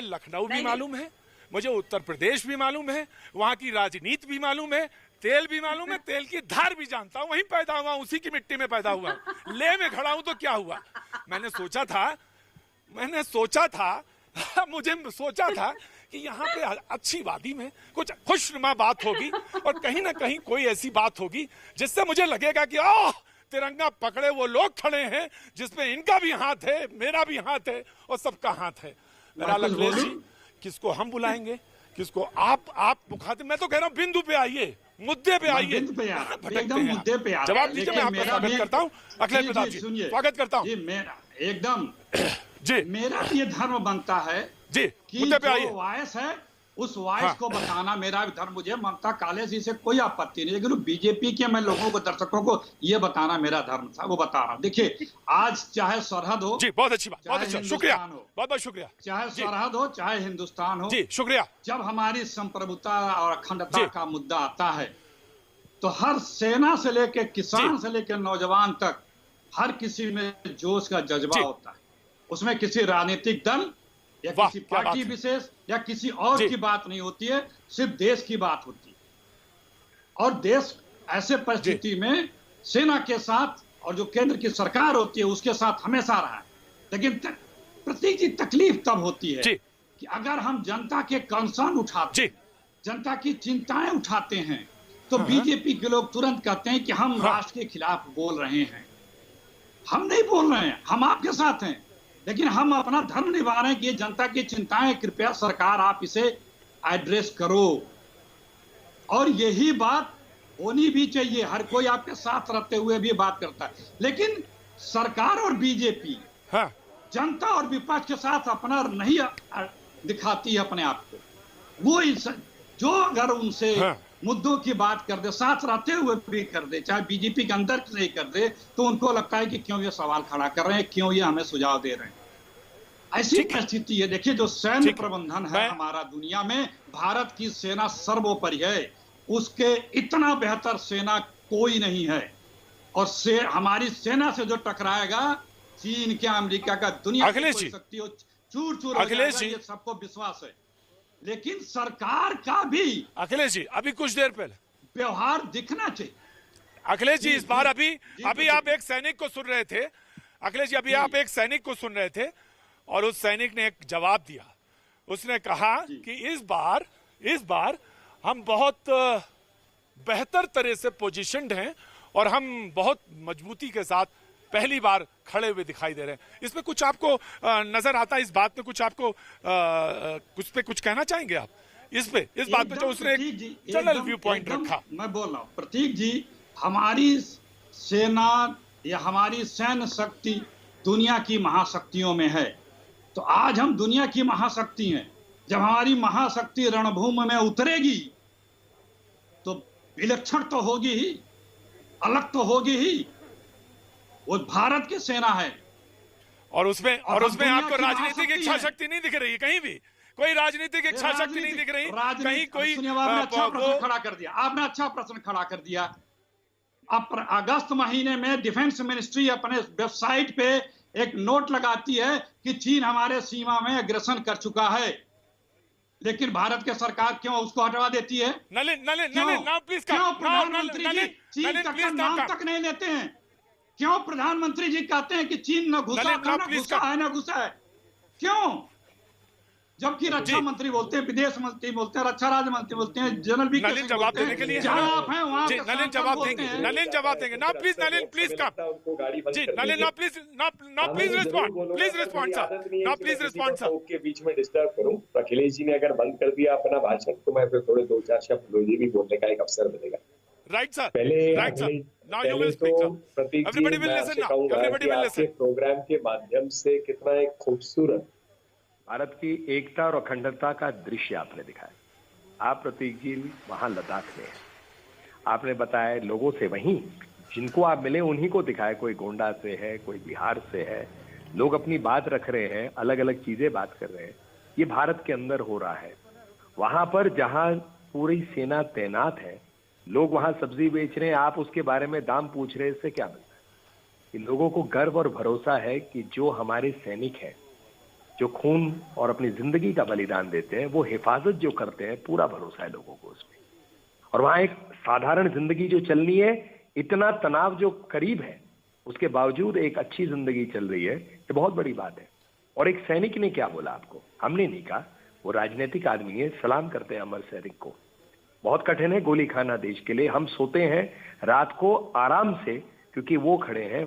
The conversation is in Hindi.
लखनऊ भी मालूम है, मुझे उत्तर प्रदेश भी मालूम है, वहां की राजनीति भी मालूम है, तेल भी मालूम है, तेल की धार भी जानता हूं, वहीं पैदा हुआ, उसी की मिट्टी में पैदा हुआ, ले में खड़ा हूं तो क्या हुआ। मैंने सोचा था कि यहाँ पे अच्छी वादी में कुछ खुशनुमा बात होगी और कहीं ना कहीं कोई ऐसी बात होगी जिससे मुझे लगेगा कि तिरंगा पकड़े वो लोग खड़े हैं जिसमें इनका भी हाथ है, मेरा भी हाथ है और सबका हाथ है। मेरा अखिलेश जी, किसको हम बुलाएंगे, किसको आप मुखातिब, मैं तो कह रहा हूँ बिंदु पे आइए, मुद्दे पे आइए, एकदम मुद्दे पे आ जवाब दीजिए। मैं आपका स्वागत करता हूँ अखिलेश प्रताप जी, स्वागत करता हूँ एकदम जी। मेरा ये धर्म बनता है जी कि जो वॉइस है उस वॉइस को बताना मेरा भी धर्म। मुझे ममता कालेज जी से कोई आपत्ति नहीं, लेकिन बीजेपी के मैं लोगों को, दर्शकों को ये बताना मेरा धर्म था, वो बता रहा हूँ। देखिए, आज चाहे सरहद हो जी, बहुत अच्छी बात, बहुत अच्छा, शुक्रिया, बहुत बहुत शुक्रिया, चाहे सरहद हो चाहे हिंदुस्तान हो जी, शुक्रिया। जब हमारी संप्रभुता और अखंडता का मुद्दा आता है तो हर सेना से लेकर किसान से लेकर नौजवान तक हर किसी में जोश का जज्बा होता है। उसमें किसी राजनीतिक दल या किसी पार्टी विशेष या किसी और की बात नहीं होती है, सिर्फ देश की बात होती है। और देश ऐसे परिस्थिति में सेना के साथ और जो केंद्र की सरकार होती है उसके साथ हमेशा रहा है। लेकिन प्रतीक जी, तकलीफ तब होती है कि अगर हम जनता के कंसर्न उठाते, जनता की चिंताएं उठाते हैं, तो बीजेपी के लोग तुरंत कहते हैं कि हम राष्ट्र के खिलाफ बोल रहे हैं। हम नहीं बोल रहे हैं, हम आपके साथ हैं, लेकिन हम अपना धर्म निभा रहे हैं कि ये जनता की चिंताएं, कृपया सरकार आप इसे एड्रेस करो। और यही बात होनी भी चाहिए, हर कोई आपके साथ रहते हुए भी बात करता है। लेकिन सरकार और बीजेपी जनता और विपक्ष के साथ अपना नहीं दिखाती है अपने आप को। वो जो अगर उनसे मुद्दों की बात कर दे, साथ रहते हुए भी कर दे, चाहे बीजेपी के अंदर से ही कर दे, तो उनको लगता है कि क्यों ये सवाल खड़ा कर रहे हैं, क्यों ये हमें सुझाव दे रहे हैं। ऐसी परिस्थिति है। देखिए, जो सैन्य प्रबंधन है हमारा दुनिया में, भारत की सेना सर्वोपरि है, उसके इतना बेहतर सेना कोई नहीं है। और हमारी सेना से जो टकराएगा, चीन क्या अमेरिका का, दुनिया की कोई शक्ति हो, चूर चूर हो जाएगा, ये सबको विश्वास है। लेकिन सरकार का भी अखिलेश जी, अभी कुछ देर पहले व्यवहार दिखना चाहिए। अखिलेश जी, इस बार अभी आप एक सैनिक को सुन रहे थे, अखिलेश जी, अभी आप एक सैनिक को सुन रहे थे और उस सैनिक ने एक जवाब दिया। उसने कहा कि इस बार हम बहुत बेहतर तरह से पोजीशन्ड हैं और हम बहुत मजबूती के साथ पहली बार खड़े हुए दिखाई दे रहे हैं। इसमें कुछ आपको नजर आता है, इस बात में कुछ आपको कुछ पे कुछ कहना चाहेंगे आप इस बात पे जो उसने जनरल व्यू पॉइंट रखा? मैं बोल रहा हूँ प्रतीक जी, हमारी सेना या हमारी सैन्य शक्ति दुनिया की महाशक्तियों में है। तो आज हम दुनिया की महाशक्ति हैं। जब हमारी महाशक्ति रणभूमि में उतरेगी तो विलक्षण तो होगी ही, अलग तो होगी ही। वो भारत की सेना है और उसमें आपको राजनीतिक इच्छा शक्ति नहीं दिख रही है कहीं भी, कोई राजनीतिक इच्छा शक्ति नहीं दिख रही कहीं कोई। अच्छा प्रश्न खड़ा कर दिया आपने, अच्छा प्रश्न खड़ा कर दिया। अब अगस्त महीने में डिफेंस मिनिस्ट्री अपने वेबसाइट पे एक नोट लगाती है कि चीन हमारे सीमा में एग्रेशन कर चुका है, लेकिन भारत की सरकार क्यों उसको हटवा देती है? क्यों प्रधानमंत्री जी चीन तक का नाम तक नहीं लेते हैं? क्यों प्रधानमंत्री जी कहते हैं कि चीन न घुसा न घुसा है? क्यों? जबकि रक्षा मंत्री बोलते हैं, विदेश मंत्री बोलते हैं, रक्षा राज्य मंत्री बोलते हैं, जनरल भी जवाब देने के लिए जहां आप हैं वहां नलिन जवाब देंगे, नलिन जवाब देंगे ना। प्लीज नलिन, प्लीज कम जी, नलिन ना प्लीज रिस्पॉन्ड सर, ना प्लीज रिस्पॉन्ड सर। के बीच में डिस्टर्ब करूं तो अखिलेश जी ने अगर बंद कर दिया अपना भाषण तो मैं फिर थोड़े 2-4 शब्द मुझे भी बोलने का एक अवसर मिलेगा। Right sir, right sir. Now you will speak sir, everybody will listen now, everybody will listen. Programme के माध्यम से कितना एक खूबसूरत भारत की एकता और अखंडता का दृश्य आपने दिखाया। आप प्रतीक जी वहां लद्दाख में हैं, आपने बताया लोगों से, वहीं जिनको आप मिले उन्हीं को दिखाया। कोई गोंडा से है, कोई बिहार से है, लोग अपनी बात रख रहे हैं, अलग अलग चीजें बात कर रहे हैं। ये भारत के अंदर हो रहा है। वहां पर जहां पूरी सेना तैनात है, लोग वहां सब्जी बेच रहे हैं, आप उसके बारे में दाम पूछ रहे हैं, इससे क्या मिलता है? कि लोगों को गर्व और भरोसा है कि जो हमारे सैनिक हैं जो खून और अपनी जिंदगी का बलिदान देते हैं, वो हिफाजत जो करते हैं, पूरा भरोसा है लोगों को उसमें। और वहां एक साधारण जिंदगी जो चलनी है, इतना तनाव जो करीब है, उसके बावजूद एक अच्छी जिंदगी चल रही है, ये बहुत बड़ी बात है। और एक सैनिक ने क्या बोला आपको, हमने नहीं कहा, वो राजनीतिक आदमी है, सलाम करते हैं अमर सैनिक को। बहुत कठिन है गोली खाना देश के लिए, हम सोते हैं रात को आराम से, क्योंकि वो खड़े हैं वहां।